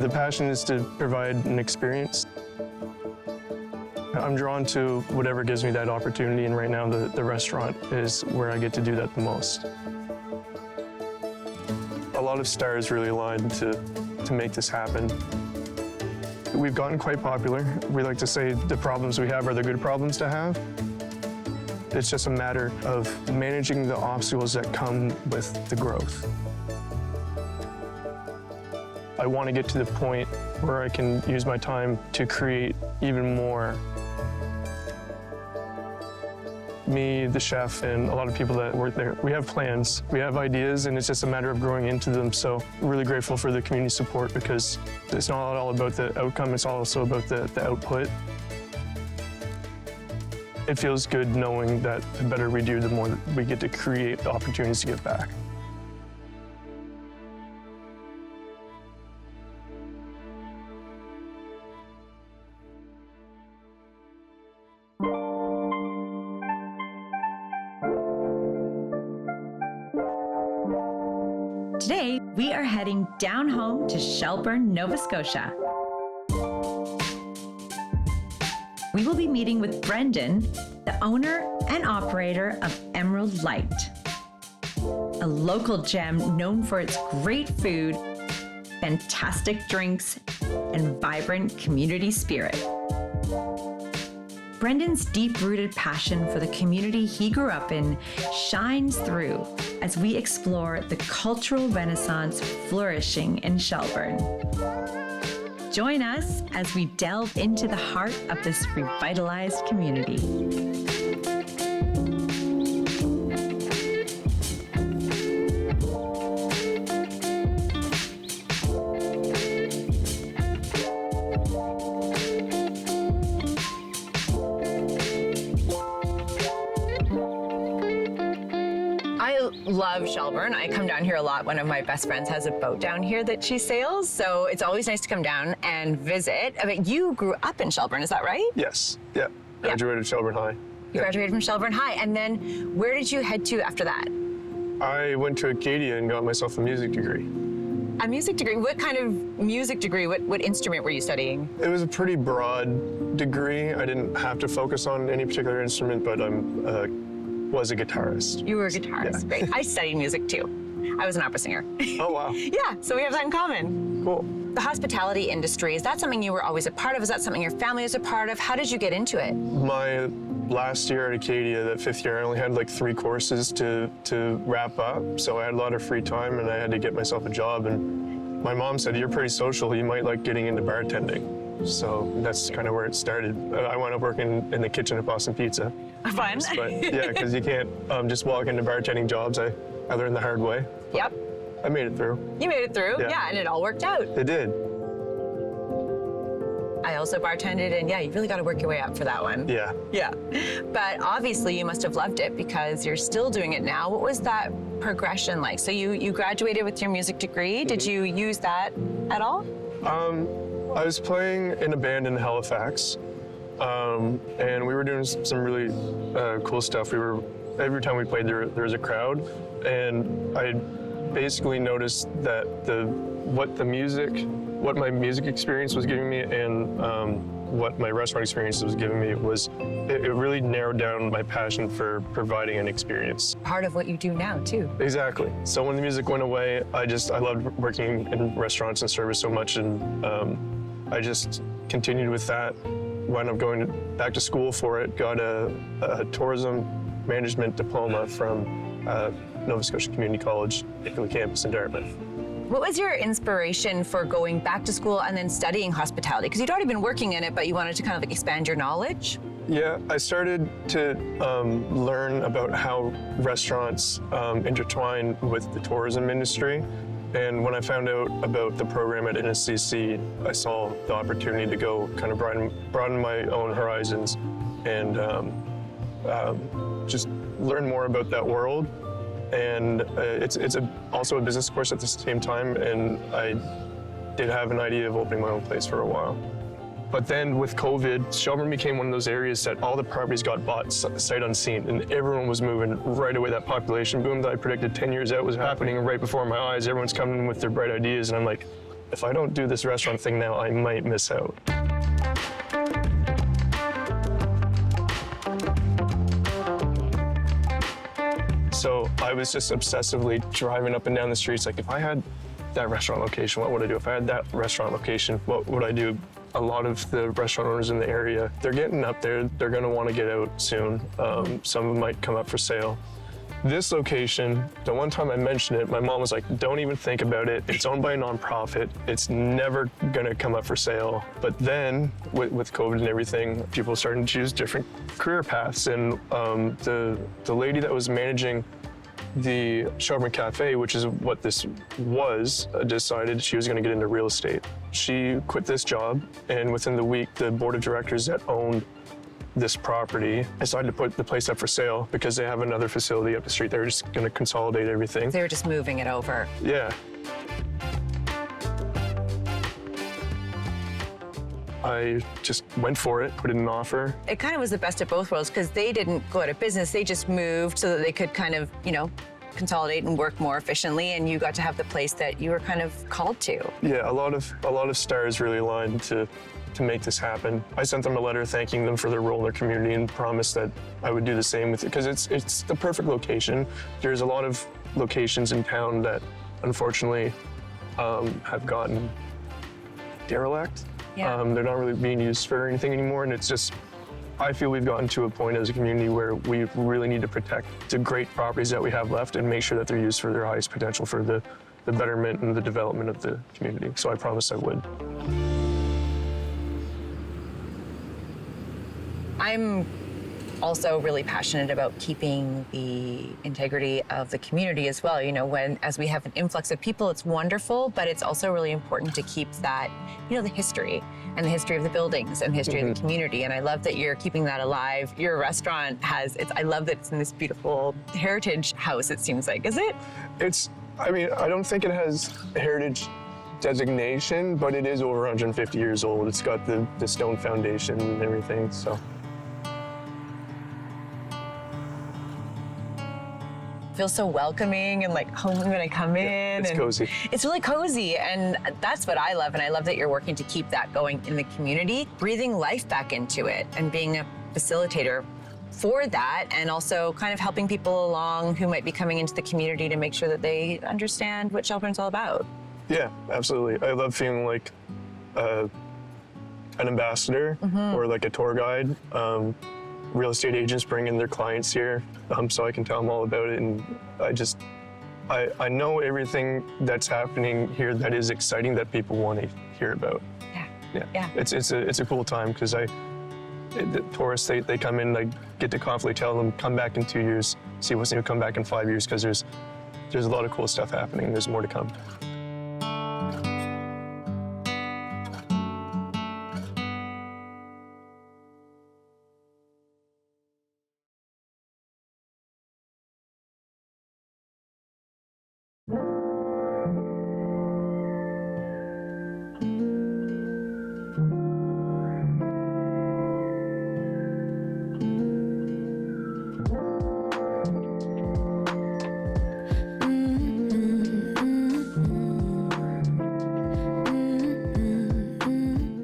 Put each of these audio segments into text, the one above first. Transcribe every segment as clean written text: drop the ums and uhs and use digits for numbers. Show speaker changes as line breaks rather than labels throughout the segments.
The passion is to provide an experience. I'm drawn to whatever gives me that opportunity, and right now the restaurant is where I get to do that the most. A lot of stars really aligned to make this happen. We've gotten quite popular. We like to say the problems we have are the good problems to have. It's just a matter of managing the obstacles that come with the growth. I want to get to the point where I can use my time to create even more. Me, the chef, and a lot of people that work there, we have plans, we have ideas, and it's just a matter of growing into them. So I'm really grateful for the community support, because it's not all about the outcome, it's also about the output. It feels good knowing that the better we do, the more we get to create the opportunities to give back.
Today, we are heading down home to Shelburne, Nova Scotia. We will be meeting with Brendan, the owner and operator of Emerald Light, a local gem known for its great food, fantastic drinks, and vibrant community spirit. Brendan's deep-rooted passion for the community he grew up in shines through as we explore the cultural renaissance flourishing in Shelburne. Join us as we delve into the heart of this revitalized community.
Love Shelburne. I come down here a lot. One of my best friends has a boat down here that she sails, so it's always nice to come down and visit. I mean, you grew up in Shelburne, is that right?
Yes, yeah. Graduated Shelburne High.
You graduated from Shelburne High, and then where did you head to after that?
I went to Acadia and got myself a music degree.
A music degree? What kind of music degree? What instrument were you studying?
It was a pretty broad degree. I didn't have to focus on any particular instrument, but was a guitarist.
You were a guitarist,
yeah.
Great. I studied music too. I was an opera singer.
Oh, wow.
Yeah, so we have that in common.
Cool.
The hospitality industry, is that something you were always a part of? Is that something your family was a part of? How did you get into it?
My last year at Acadia, that 5th year, I only had like 3 courses to wrap up, so I had a lot of free time and I had to get myself a job, and my mom said, "You're pretty social, you might like getting into bartending." So that's kind of where it started. I wound up working in the kitchen at Boston Pizza.
Fun.
But yeah, because you can't just walk into bartending jobs. I learned the hard way.
Yep.
I made it through.
You made it through, yeah, and it all worked out.
It did.
I also bartended, and yeah, you really got to work your way up for that one.
Yeah.
Yeah. But obviously you must have loved it because you're still doing it now. What was that progression like? So you graduated with your music degree. Did you use that at all?
I was playing in a band in Halifax, and we were doing some really cool stuff. Every time we played, there was a crowd, and I basically noticed that what my music experience was giving me and what my restaurant experience was giving me it really narrowed down my passion for providing an experience.
Part of what you do now, too.
Exactly. So when the music went away, I loved working in restaurants and service so much, and I just continued with that. Wound up going back to school for it, got a tourism management diploma from Nova Scotia Community College, Winterlight campus in Dartmouth.
What was your inspiration for going back to school and then studying hospitality? Because you'd already been working in it, but you wanted to kind of like expand your knowledge?
Yeah, I started to learn about how restaurants intertwine with the tourism industry. And when I found out about the program at NSCC, I saw the opportunity to go kind of broaden my own horizons and just learn more about that world. And it's also a business course at the same time, and I did have an idea of opening my own place for a while. But then with COVID, Shelburne became one of those areas that all the properties got bought sight unseen, and everyone was moving right away. That population boom that I predicted 10 years out was happening right before my eyes. Everyone's coming with their bright ideas, and I'm like, if I don't do this restaurant thing now, I might miss out. So I was just obsessively driving up and down the streets. Like, if I had that restaurant location, what would I do? If I had that restaurant location, what would I do? A lot of the restaurant owners in the area, they're getting up there. They're going to want to get out soon. Some of them might come up for sale. This location, the one time I mentioned it, my mom was like, don't even think about it. It's owned by a nonprofit. It's never going to come up for sale. But then with COVID and everything, people are starting to choose different career paths. And the lady that was managing the Shelburne Cafe, which is what this was, decided she was going to get into real estate. She quit this job, and within the week, the board of directors that owned this property decided to put the place up for sale because they have another facility up the street. They were just going to consolidate everything.
They were just moving it over.
Yeah. I just went for it, put in an offer.
It kind of was the best of both worlds because they didn't go out of business. They just moved so that they could kind of, you know, consolidate and work more efficiently, and you got to have the place that you were kind of called to.
Yeah, a lot of stars really aligned to make this happen. I sent them a letter thanking them for their role in their community and promised that I would do the same with it because it's the perfect location. There's a lot of locations in town that unfortunately have gotten derelict.
Yeah.
They're not really being used for anything anymore, and it's just, I feel we've gotten to a point as a community where we really need to protect the great properties that we have left and make sure that they're used for their highest potential for the betterment and the development of the community. So I promised I would.
I'm also really passionate about keeping the integrity of the community as well. You know, as we have an influx of people, it's wonderful, but it's also really important to keep that, you know, the history and the history of the buildings and history of the community. And I love that you're keeping that alive. Your restaurant I love that it's in this beautiful heritage house, it seems like. Is it?
I mean, I don't think it has a heritage designation, but it is over 150 years old. It's got the stone foundation and everything, so.
Feels so welcoming and like home when I come in.
It's cozy.
It's really cozy, and that's what I love. And I love that you're working to keep that going in the community, breathing life back into it and being a facilitator for that, and also kind of helping people along who might be coming into the community to make sure that they understand what Shelburne's all about.
Yeah, absolutely. I love feeling like an ambassador or like a tour guide. Real estate agents bring in their clients here, so I can tell them all about it. And I know everything that's happening here that is exciting that people want to hear about. Yeah. It's a cool time because the tourists, they come in, I get to confidently tell them, come back in 2 years, see what's new, come back in 5 years, because there's a lot of cool stuff happening. There's more to come.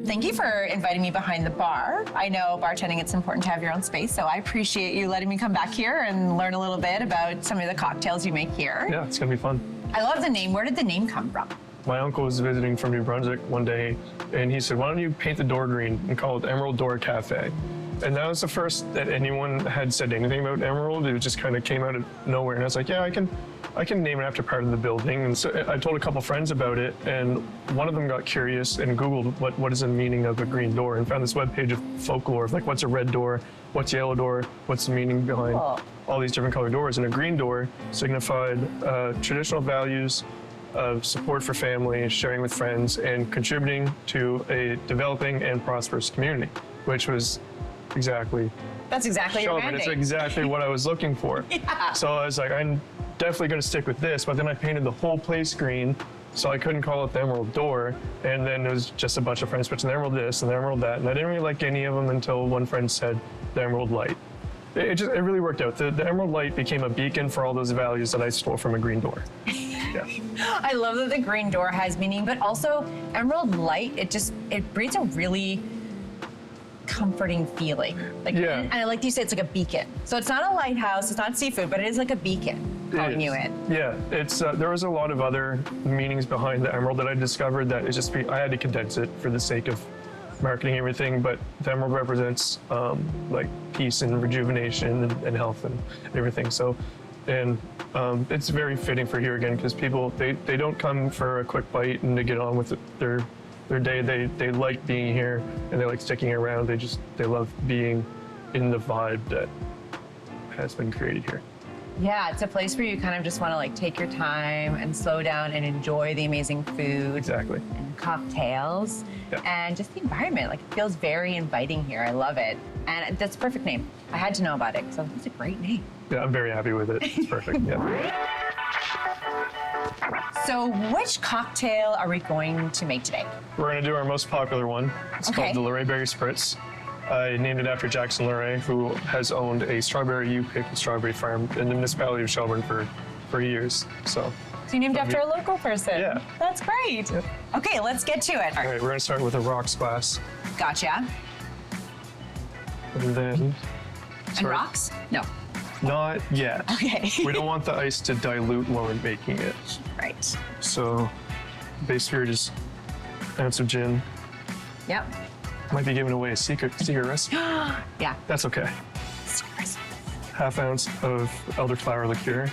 Thank you for inviting me behind the bar. I know bartending, it's important to have your own space, so I appreciate you letting me come back here and learn a little bit about some of the cocktails you make here.
Yeah, it's gonna be fun.
I love the name. Where did the name come from?
My uncle was visiting from New Brunswick one day, and he said, why don't you paint the door green and call it Emerald Door Cafe? And that was the first that anyone had said anything about Emerald. It just kind of came out of nowhere. And I was like, yeah, I can name it after part of the building. And so I told a couple friends about it, and one of them got curious and Googled what is the meaning of a green door, and found this webpage of folklore of like, what's a red door, what's a yellow door, what's the meaning behind all these different colored doors. And a green door signified traditional values of support for family, sharing with friends, and contributing to a developing and prosperous community, which was
That's exactly your mandate.
It's exactly what I was looking for.
Yeah.
So I was like, I'm definitely going to stick with this, but then I painted the whole place green, so I couldn't call it the Emerald Door. And then it was just a bunch of friends pitching the Emerald this and the Emerald that, and I didn't really like any of them until one friend said the Emerald Light. It really worked out. The Emerald Light became a beacon for all those values that I stole from a green door. Yeah.
I love that the green door has meaning, but also emerald light, it breeds a really comforting feeling. Like,
Yeah.
And like you said, it's like a beacon. So it's not a lighthouse, it's not seafood, but it is like a beacon calling you in.
Yeah, it's there was a lot of other meanings behind the emerald that I discovered that it's just I had to condense it for the sake of marketing everything. But the emerald represents like peace and rejuvenation and health and everything. So, and it's very fitting for here again because people they don't come for a quick bite and to get on with their day. They like being here and they like sticking around. They love being in the vibe that has been created here.
Yeah, it's a place where you kind of just want to like take your time and slow down and enjoy the amazing food.
Exactly.
And cocktails.
Yeah.
And just the environment. Like it feels very inviting here. I love it. And that's a perfect name. I had to know about it, so it's a great name.
Yeah, I'm very happy with it. It's perfect. Yeah.
So which cocktail are we going to make today?
We're gonna do our most popular one. It's
Okay.
called the Luray Berry Spritz. I named it after Jackson Luray, who has owned a strawberry U-pick and strawberry farm in the municipality of Shelburne for years. So
So you named after a local person.
Yeah.
That's great.
Yep.
Okay, let's get to it.
all right, we're gonna start with a rocks glass,
Gotcha.
and then
And
sorry,
rocks? No.
Not yet.
Okay.
We don't want the ice to dilute while we're making it.
Right.
So base here, just an ounce of gin.
Yep.
Might be giving away a secret recipe.
Yeah.
That's okay. Half ounce of elderflower liqueur.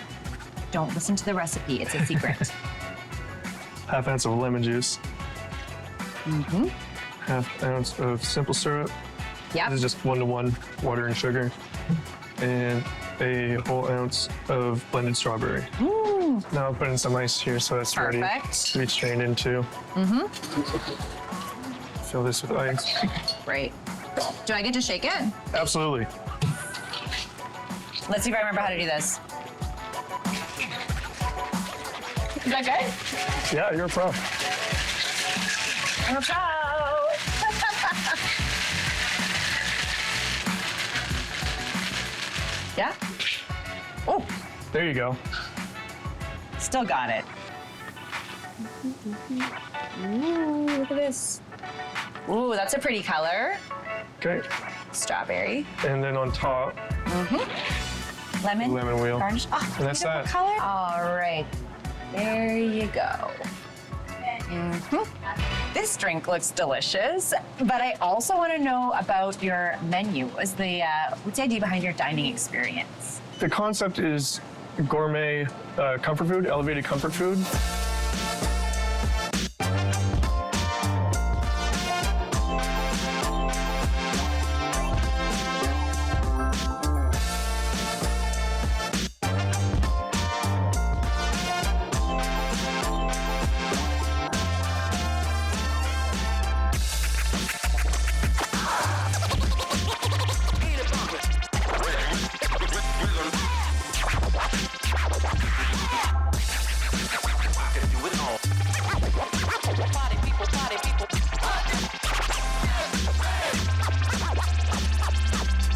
Don't listen to the recipe. It's a secret.
Half ounce of lemon juice.
Mm-hmm.
Half ounce of simple syrup.
Yep.
This is just 1-to-1 water and sugar. And a whole ounce of blended strawberry. Now I'll put in some ice here so that's ready
Perfect.
to be strained into. Mm-hmm. Fill this with ice.
Great. Do I get to shake it?
Absolutely.
Let's see if I remember how to do this. Is that good?
Yeah, you're a pro.
I'm a pro. Yeah? Oh,
There you go.
still got it. Ooh, look at this. Ooh, that's a pretty color.
Okay.
Strawberry.
And then on top,
Lemon.
lemon wheel.
Garnish. Oh,
And that's
beautiful
that.
color. All right. There you go. This drink looks delicious, but I also want to know about your menu. What's the idea behind your dining experience?
The concept is gourmet comfort food, elevated comfort food.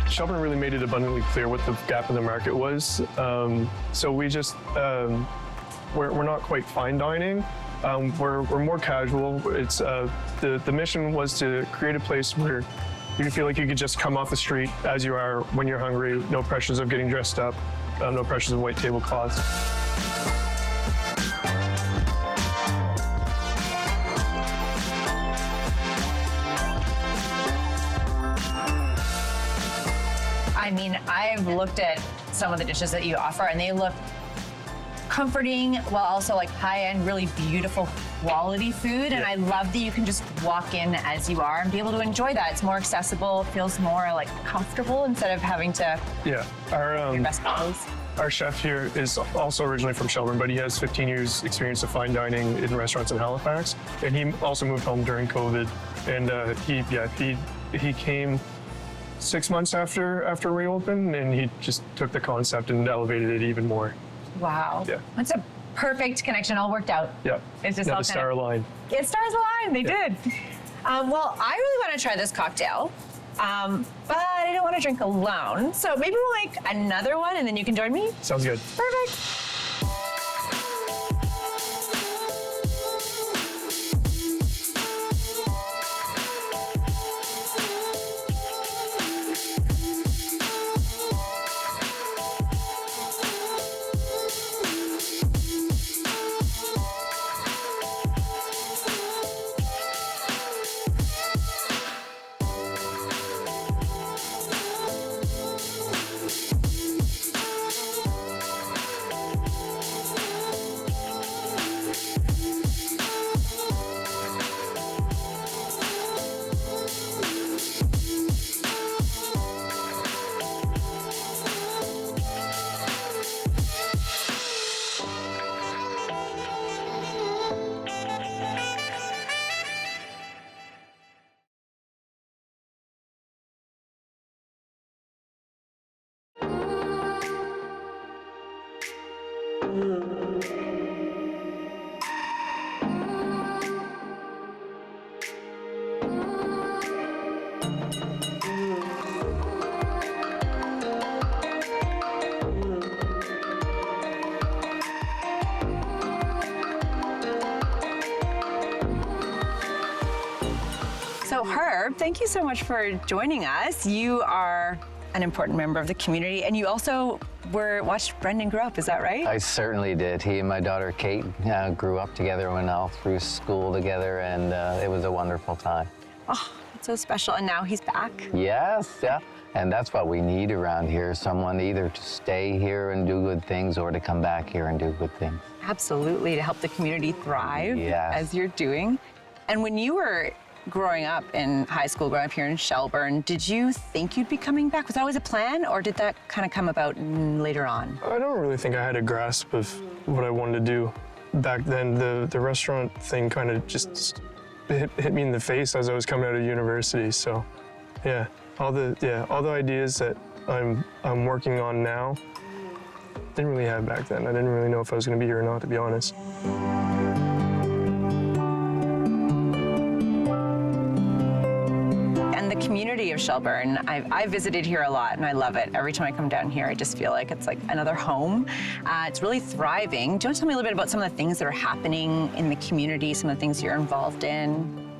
Shelburne really made it abundantly clear what the gap in the market was. So we just, we're not quite fine dining. We're more casual. It's the mission was to create a place where you feel like you could just come off the street as you are when you're hungry. No pressures of getting dressed up. No pressures of white tablecloths.
I mean, I've looked at some of the dishes that you offer, and they look comforting while also like high-end, really beautiful quality food. And I love that you can just walk in as you are and be able to enjoy that. It's more accessible, feels more like comfortable instead of having to
Yeah, our
best clothes.
Our chef here is also originally from Shelburne, but he has 15 years experience of fine dining in restaurants in Halifax. And he also moved home during COVID. And he came 6 months after we opened, and he just took the concept and elevated it even more.
Wow.
Yeah.
That's a perfect connection, all worked out.
Yeah.
It's just
yeah,
all
the
kind
star
of-
line.
It stars align, they did. Well, I really want to try this cocktail, but I don't want to drink alone. So maybe we'll make another one and then you can join me.
Sounds good.
Perfect. So Herb, thank you so much for joining us. You are an important member of the community, and you also watched Brendan grow up, is that right?
I certainly did. He and my daughter Kate grew up together, went all through school together, and it was a wonderful time.
Oh, that's so special, and now he's back.
Yes, yeah. And that's what we need around here, someone either to stay here and do good things or to come back here and do good things.
Absolutely, to help the community thrive,
Yes.
as you're doing. And when you were growing up in high school, growing up here in Shelburne, did you think you'd be coming back? Was that always a plan, or did that kind of come about later on?
I don't really think I had a grasp of what I wanted to do back then. The restaurant thing kind of just hit me in the face as I was coming out of university. So, yeah, all the ideas that I'm working on now, didn't really have back then. I didn't really know if I was going to be here or not, to be honest.
Community of Shelburne. I visited here a lot and I love it. Every time I come down here, I just feel like it's like another home. It's really thriving. Do you want to tell me a little bit about some of the things that are happening in the community, some of the things you're involved in?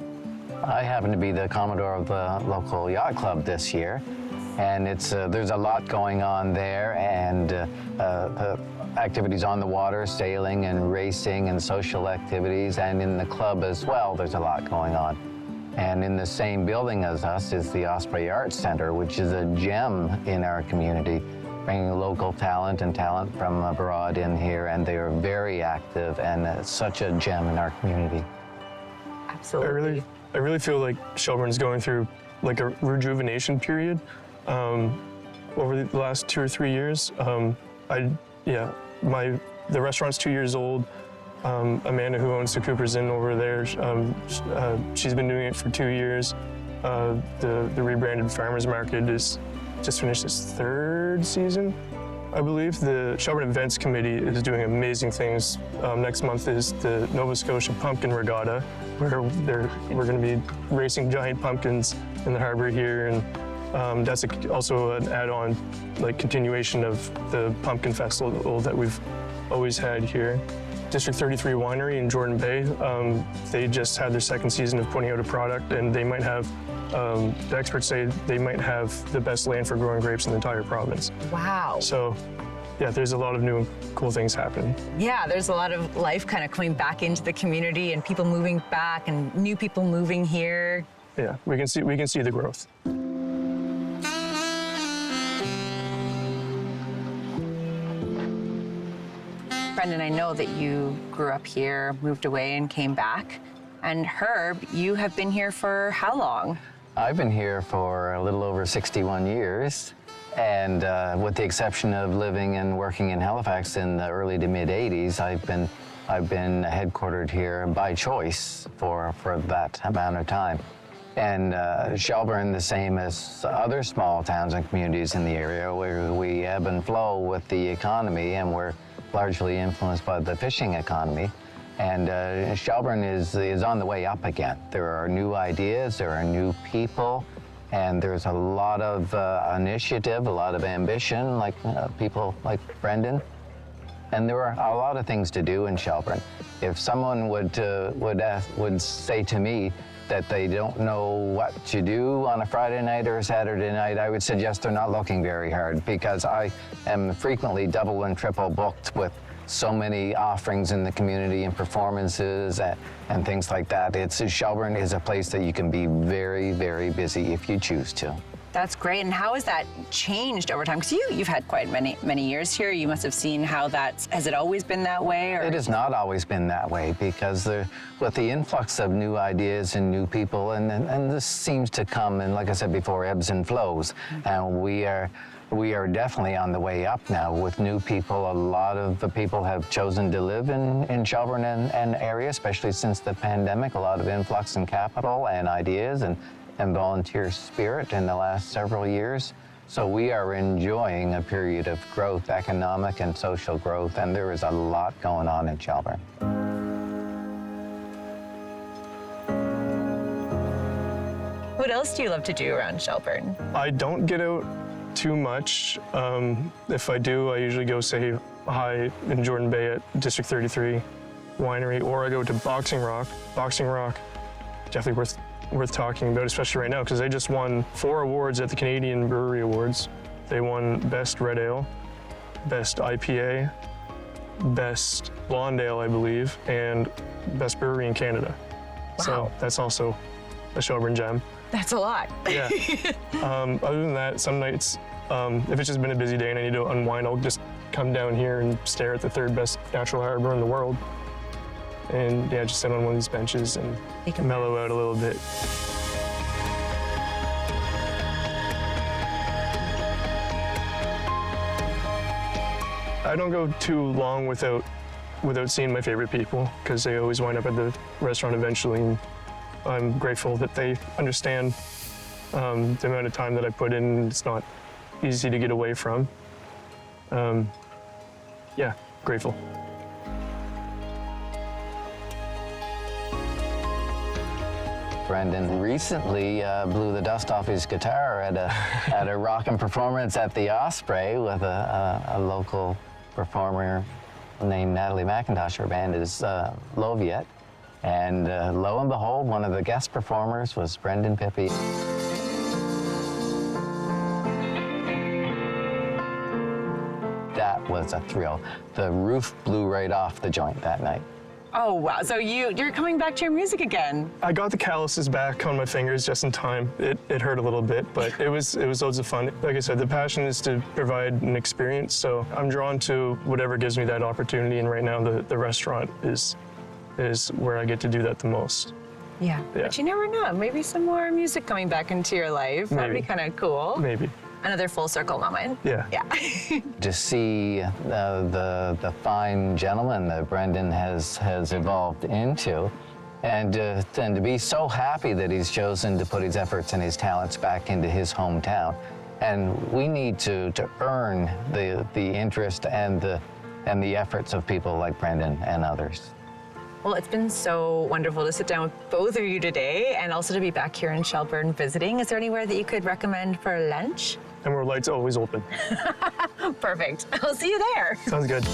I happen to be the Commodore of the local yacht club this year, and there's a lot going on there, and activities on the water, sailing and racing and social activities, and in the club as well, there's a lot going on. And in the same building as us is the Osprey Arts Center, which is a gem in our community, bringing local talent and talent from abroad in here, and they are very active, and it's such a gem in our community.
Absolutely.
I really feel like Shelburne's going through like a rejuvenation period over the last 2 or 3 years. The restaurant's 2 years old. Amanda, who owns the Cooper's Inn over there, she's been doing it for 2 years. The rebranded Farmers Market is just finished its 3rd season, I believe. The Shelburne Events Committee is doing amazing things. Next month is the Nova Scotia Pumpkin Regatta, where we're going to be racing giant pumpkins in the harbor here, and that's also an add-on, like continuation of the Pumpkin Festival that we've always had here. District 33 Winery in Jordan Bay, they just had their 2nd season of putting out a product, and they might have, the experts say they might have the best land for growing grapes in the entire province.
Wow.
So, yeah, there's a lot of new and cool things happening.
Yeah, there's a lot of life kind of coming back into the community, and people moving back, and new people moving here.
Yeah, we can see the growth.
Brendan, I know that you grew up here, moved away, and came back. And Herb, you have been here for how long?
I've been here for a little over 61 years, and with the exception of living and working in Halifax in the early to mid 80s, I've been headquartered here by choice for that amount of time. And Shelburne, the same as other small towns and communities in the area, where we ebb and flow with the economy, and we're largely influenced by the fishing economy. And Shelburne is on the way up again. There are new ideas, there are new people, and there's a lot of initiative, a lot of ambition, like people like Brendan. And there are a lot of things to do in Shelburne. If someone would say to me that they don't know what to do on a Friday night or a Saturday night, I would suggest they're not looking very hard, because I am frequently double and triple booked with so many offerings in the community and performances and things like that. Shelburne is a place that you can be very, very busy if you choose to.
That's great. And how has that changed over time? Because you've had quite many years here. You must have seen how has it always been that way? Or?
It has not always been that way, because with the influx of new ideas and new people, and this seems to come, and like I said before, ebbs and flows. And we are definitely on the way up now with new people. A lot of the people have chosen to live in Shelburne and area, especially since the pandemic. A lot of influx in capital and ideas and volunteer spirit in the last several years. So we are enjoying a period of growth, economic and social growth, and there is a lot going on in Shelburne.
What else do you love to do around Shelburne?
I don't get out too much. If I do, I usually go say hi in Jordan Bay at District 33 Winery, or I go to Boxing Rock. Boxing Rock, definitely worth talking about, especially right now, because they just won 4 awards at the Canadian Brewery Awards. They won Best Red Ale, Best IPA, Best Blonde Ale, I believe, and Best Brewery in Canada.
Wow.
So that's also a Shelburne gem.
That's a lot.
Yeah. Other than that, some nights, if it's just been a busy day and I need to unwind, I'll just come down here and stare at the 3rd best natural harbor in the world. And yeah, just sit on one of these benches and mellow out a little bit. I don't go too long without seeing my favorite people, because they always wind up at the restaurant eventually. And I'm grateful that they understand the amount of time that I put in. It's not easy to get away from. Yeah, grateful.
Brendan recently blew the dust off his guitar at a rockin' performance at the Osprey with a local performer named Natalie McIntosh. Her band is Loviet. And lo and behold, one of the guest performers was Brendan Pippy. That was a thrill. The roof blew right off the joint that night.
Oh, wow. So you're coming back to your music again.
I got the calluses back on my fingers just in time. It hurt a little bit, but it was loads of fun. Like I said, the passion is to provide an experience, so I'm drawn to whatever gives me that opportunity, and right now the restaurant is where I get to do that the most.
Yeah.
Yeah.
But you never know. Maybe some more music coming back into your life. That'd be
Maybe.
kind of cool.
Maybe.
Another full circle moment.
Yeah.
Yeah.
To see the fine gentleman that Brendan has evolved into, and to be so happy that he's chosen to put his efforts and his talents back into his hometown. And we need to earn the interest and the efforts of people like Brendan and others.
Well, it's been so wonderful to sit down with both of you today, and also to be back here in Shelburne visiting. Is there anywhere that you could recommend for lunch?
And where light's always open.
Perfect. I'll see you there.
Sounds good.